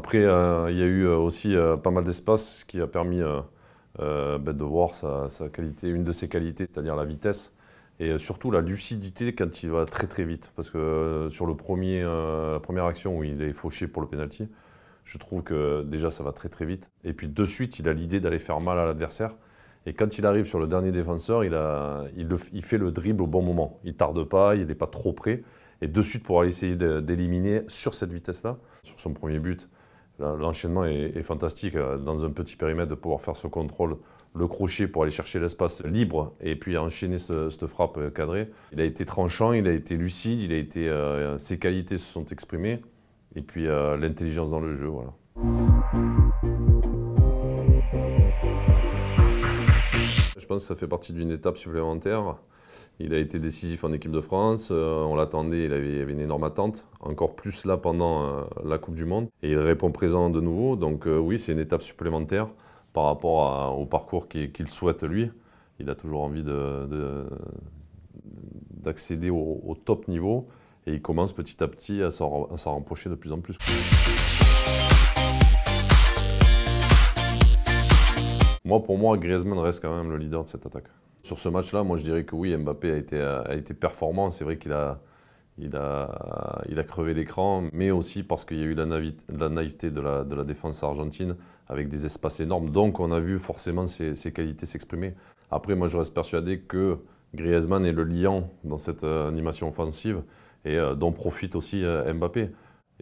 Après, il y a eu aussi pas mal d'espace, ce qui a permis de voir sa qualité, une de ses qualités, c'est-à-dire la vitesse. Et surtout la lucidité quand il va très très vite. Parce que sur la première action où il est fauché pour le penalty, je trouve que déjà ça va très très vite. Et puis de suite, il a l'idée d'aller faire mal à l'adversaire. Et quand il arrive sur le dernier défenseur, il fait le dribble au bon moment. Il ne tarde pas, il n'est pas trop près. Et de suite pour aller essayer d'éliminer sur cette vitesse-là. Sur son premier but, l'enchaînement est fantastique. Dans un petit périmètre, de pouvoir faire ce contrôle, le crochet pour aller chercher l'espace libre et puis enchaîner cette frappe cadrée. Il a été tranchant, il a été lucide, ses qualités se sont exprimées. Et puis l'intelligence dans le jeu, voilà. Je pense que ça fait partie d'une étape supplémentaire. Il a été décisif en équipe de France, on l'attendait, il y avait une énorme attente, encore plus là pendant la Coupe du Monde. Et il répond présent de nouveau, donc oui, c'est une étape supplémentaire par rapport au parcours qu'il souhaite lui. Il a toujours envie d'accéder au top niveau et il commence petit à petit à s'en rapprocher de plus en plus. Pour moi, Griezmann reste quand même le leader de cette attaque. Sur ce match-là, moi je dirais que oui, Mbappé a été performant. C'est vrai qu'il a crevé l'écran, mais aussi parce qu'il y a eu la naïveté de la défense argentine avec des espaces énormes. Donc on a vu forcément ses qualités s'exprimer. Après, moi je reste persuadé que Griezmann est le liant dans cette animation offensive et dont profite aussi Mbappé.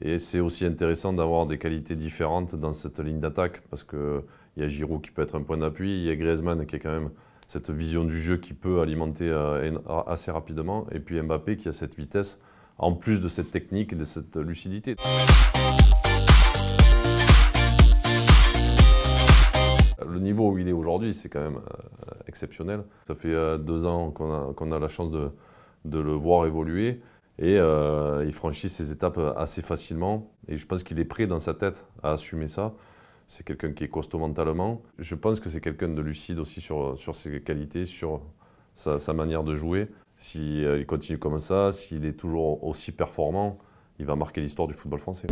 Et c'est aussi intéressant d'avoir des qualités différentes dans cette ligne d'attaque parce qu'il y a Giroud qui peut être un point d'appui, il y a Griezmann qui est quand même cette vision du jeu qui peut alimenter assez rapidement, et puis Mbappé qui a cette vitesse, en plus de cette technique et de cette lucidité. Le niveau où il est aujourd'hui, c'est quand même exceptionnel. Ça fait 2 ans qu'on a la chance de le voir évoluer, et il franchit ces étapes assez facilement, et je pense qu'il est prêt dans sa tête à assumer ça. C'est quelqu'un qui est costaud mentalement. Je pense que c'est quelqu'un de lucide aussi sur ses qualités, sur sa manière de jouer. S'il continue comme ça, s'il est toujours aussi performant, il va marquer l'histoire du football français.